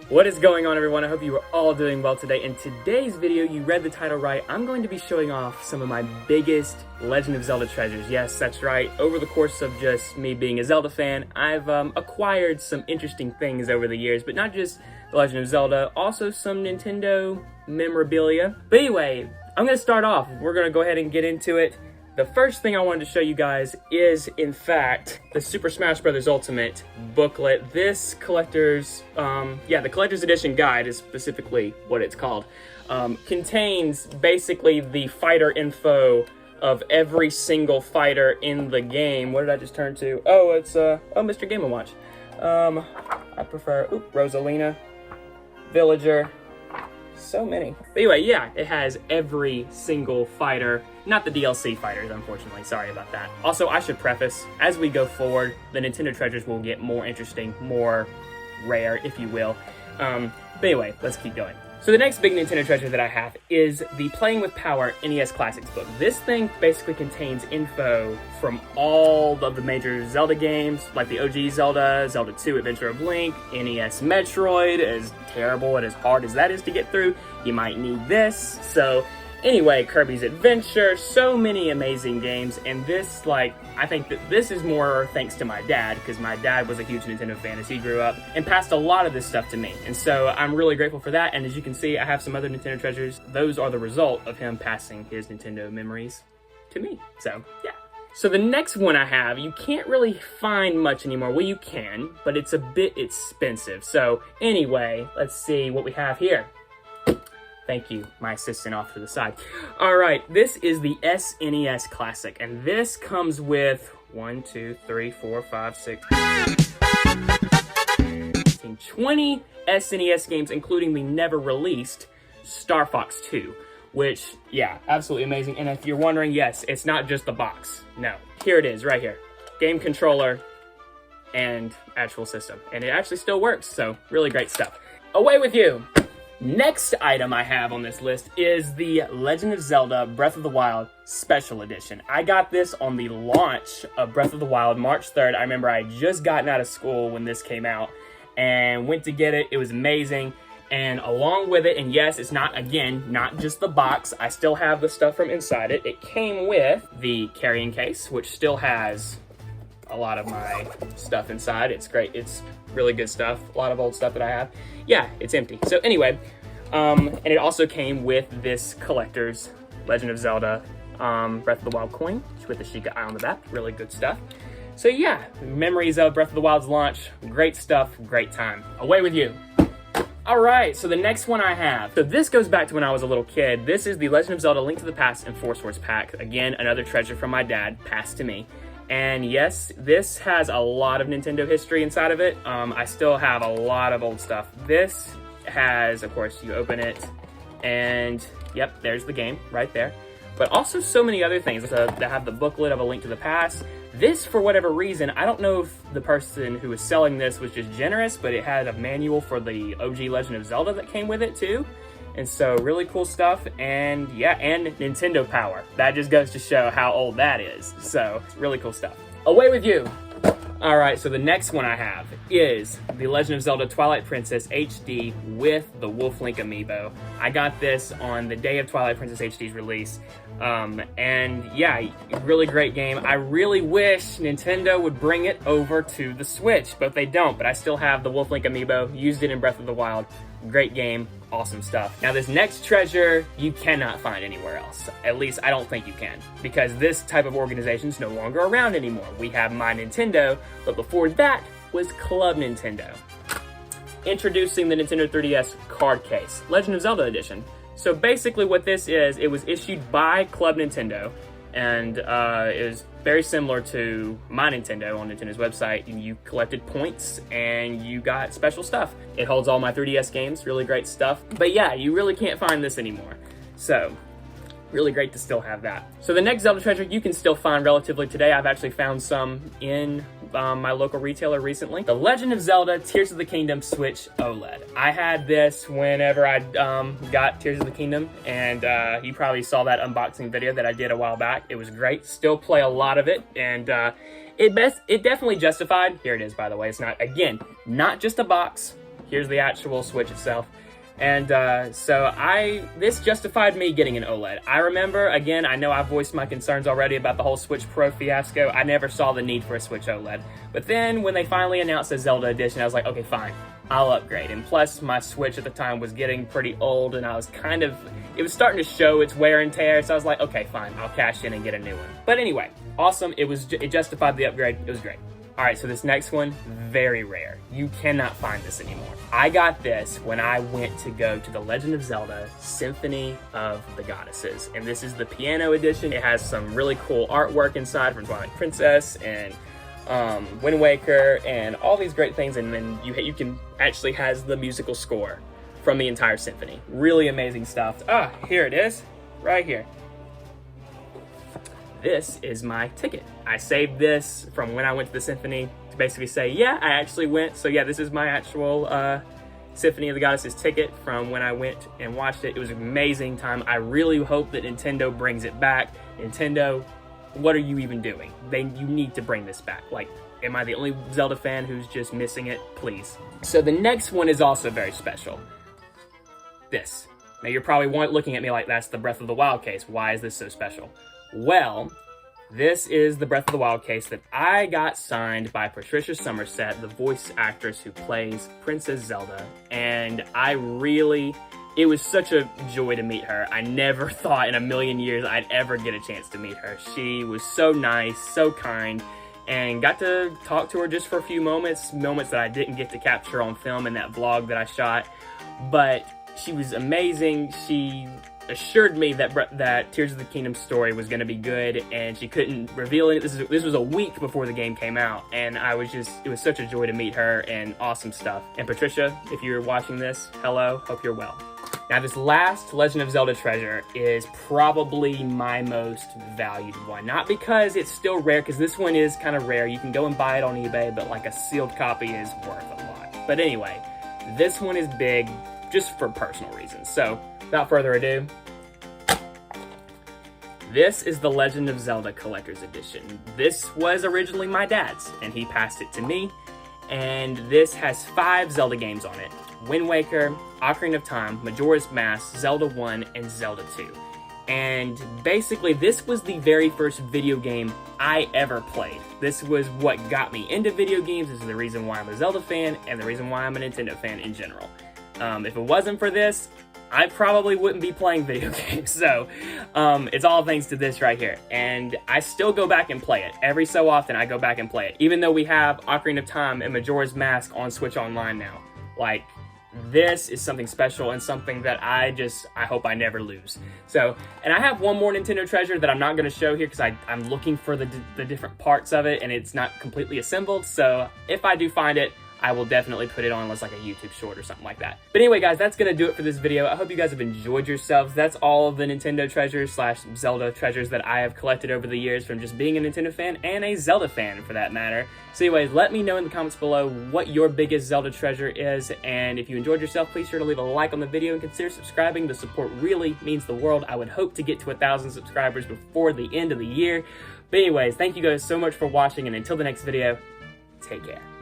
What is going on, everyone? I hope you are all doing well today. In today's video, you read the title right, I'm going to be showing off some of my biggest Legend of Zelda treasures. Yes, that's right. Over the course of just me being a Zelda fan, I've acquired some interesting things over the years, but not just The Legend of Zelda, also some Nintendo memorabilia. But anyway, I'm going to start off. We're going to go ahead and get into it. The first thing I wanted to show you guys is, in fact, the Super Smash Bros. Ultimate booklet. This collector's, the collector's edition guide is specifically what it's called, contains basically the fighter info of every single fighter in the game. What did I just turn to? Oh, it's, Mr. Game & Watch. I prefer, Rosalina, Villager, so many. But anyway, yeah, it has every single fighter, not the DLC fighters, unfortunately, sorry about that. Also, I should preface, as we go forward, the Nintendo treasures will get more interesting, more rare, if you will. But anyway, let's keep going. So the next big Nintendo treasure that I have is the Playing with Power SNES Classics book. This thing basically contains info from all of the major Zelda games, like the OG Zelda, Zelda 2 Adventure of Link, NES Metroid. As terrible and as hard as that is to get through, you might need this. So anyway, Kirby's Adventure, so many amazing games, and this, I think that this is more thanks to my dad, because my dad was a huge Nintendo fan as he grew up, and passed a lot of this stuff to me, and so I'm really grateful for that. And as you can see, I have some other Nintendo treasures. Those are the result of him passing his Nintendo memories to me, so yeah. So the next one I have, you can't really find much anymore. Well, you can, but it's a bit expensive. So anyway, let's see what we have here. Thank you, my assistant off to the side. All right, this is the SNES Classic, and this comes with 20 SNES games, including the never released Star Fox 2, which, yeah, absolutely amazing. And if you're wondering, yes, it's not just the box. No, here it is, right here. Game controller and actual system. And it actually still works, so really great stuff. Away with you. Next item I have on this list is the Legend of Zelda Breath of the Wild Special Edition. I got this on the launch of Breath of the Wild, March 3rd. I remember I had just gotten out of school when this came out and went to get it. It was amazing. And along with it, and yes, it's not just the box. I still have the stuff from inside it. It came with the carrying case, which still has a lot of my stuff inside. It's great. It's really good stuff. A lot of old stuff that I have. Yeah, it's empty. So anyway, and it also came with this collector's Legend of Zelda Breath of the Wild coin with the Sheikah eye on the back. Really good stuff. So yeah, memories of Breath of the Wild's launch. Great stuff, great time. Away with you. All right, so the next one I have. So this goes back to when I was a little kid. This is the Legend of Zelda Link to the Past and Four Swords pack. Again, another treasure from my dad, passed to me. And yes, this has a lot of Nintendo history inside of it. I still have a lot of old stuff. This has, of course, you open it, and yep, there's the game right there. But also so many other things. They have the booklet of A Link to the Past. This, for whatever reason, I don't know if the person who was selling this was just generous, but it had a manual for the OG Legend of Zelda that came with it too. And so really cool stuff, and yeah, and Nintendo Power. That just goes to show how old that is. So really cool stuff. Away with you. All right, so the next one I have is the Legend of Zelda Twilight Princess HD with the Wolf Link amiibo. I got this on the day of Twilight Princess HD's release. And yeah, really great game. I really wish Nintendo would bring it over to the Switch, but they don't. But I still have the Wolf Link amiibo, used it in Breath of the Wild. Great game, awesome stuff. Now this next treasure, you cannot find anywhere else. At least I don't think you can, because this type of organization is no longer around anymore. We have My Nintendo, but before that was Club Nintendo. Introducing the Nintendo 3DS card case, Legend of Zelda edition. So basically what this is, it was issued by Club Nintendo, and it was very similar to My Nintendo on Nintendo's website. You collected points and you got special stuff. It holds all my 3DS games, really great stuff. But yeah, you really can't find this anymore. So really great to still have that. So the next Zelda treasure you can still find relatively today. I've actually found some in my local retailer recently. The Legend of Zelda Tears of the Kingdom Switch OLED. I had this whenever I got Tears of the Kingdom, and you probably saw that unboxing video that I did a while back. It was great. Still play a lot of it, and it definitely justified. Here it is, by the way. It's not, again, not just a box. here's the actual Switch itself. And so this justified me getting an OLED. I remember, again, I know I voiced my concerns already about the whole Switch Pro fiasco. I never saw the need for a Switch OLED. But then when they finally announced the Zelda edition, I was like, okay, fine, I'll upgrade. And plus, my Switch at the time was getting pretty old, and I was it was starting to show its wear and tear, so I was like, okay, fine, I'll cash in and get a new one. But anyway, awesome, it justified the upgrade, it was great. All right, so this next one, very rare. You cannot find this anymore. I got this when I went to go to The Legend of Zelda Symphony of the Goddesses. And this is the piano edition. It has some really cool artwork inside from Twilight Princess and Wind Waker and all these great things. And then you can actually has the musical score from the entire symphony. Really amazing stuff. Ah, here it is, right here. This is my ticket. I saved this from when I went to the Symphony to basically say, yeah, I actually went. So yeah, this is my actual Symphony of the Goddesses ticket from when I went and watched it. It was an amazing time. I really hope that Nintendo brings it back. Nintendo, what are you even doing? You need to bring this back. Like, am I the only Zelda fan who's just missing it? Please. So the next one is also very special. This. Now you're probably looking at me like that's the Breath of the Wild case. Why is this so special? Well, this is the Breath of the Wild case that I got signed by Patricia Summerset, the voice actress who plays Princess Zelda, and it was such a joy to meet her. I never thought in a million years I'd ever get a chance to meet her. She was so nice, so kind, and got to talk to her just for a few moments that I didn't get to capture on film in that vlog that I shot, but she was amazing. She assured me that Tears of the Kingdom story was going to be good, and she couldn't reveal it. This was a week before the game came out, and it was such a joy to meet her, and awesome stuff. And Patricia, if you're watching this, hello, hope you're well. Now this last Legend of Zelda treasure is probably my most valued one. Not because it's still rare, because this one is kind of rare. You can go and buy it on eBay, but like a sealed copy is worth a lot. But anyway, this one is big just for personal reasons. So without further ado, this is the Legend of Zelda Collector's Edition. This was originally my dad's, and he passed it to me. And this has 5 Zelda games on it. Wind Waker, Ocarina of Time, Majora's Mask, Zelda 1, and Zelda 2. And basically, this was the very first video game I ever played. This was what got me into video games. This is the reason why I'm a Zelda fan, and the reason why I'm a Nintendo fan in general. If it wasn't for this, I probably wouldn't be playing video games. So it's all thanks to this right here. And I still go back and play it. Every so often I go back and play it. Even though we have Ocarina of Time and Majora's Mask on Switch Online now. Like, this is something special and something that I hope I never lose. So, and I have one more Nintendo treasure that I'm not going to show here because I'm looking for the different parts of it and it's not completely assembled. So if I do find it, I will definitely put it on as like a YouTube short or something like that. But anyway, guys, that's going to do it for this video. I hope you guys have enjoyed yourselves. That's all of the Nintendo treasures / Zelda treasures that I have collected over the years from just being a Nintendo fan and a Zelda fan for that matter. So anyways, let me know in the comments below what your biggest Zelda treasure is. And if you enjoyed yourself, please sure to leave a like on the video and consider subscribing. The support really means the world. I would hope to get to 1,000 subscribers before the end of the year. But anyways, thank you guys so much for watching. And until the next video, take care.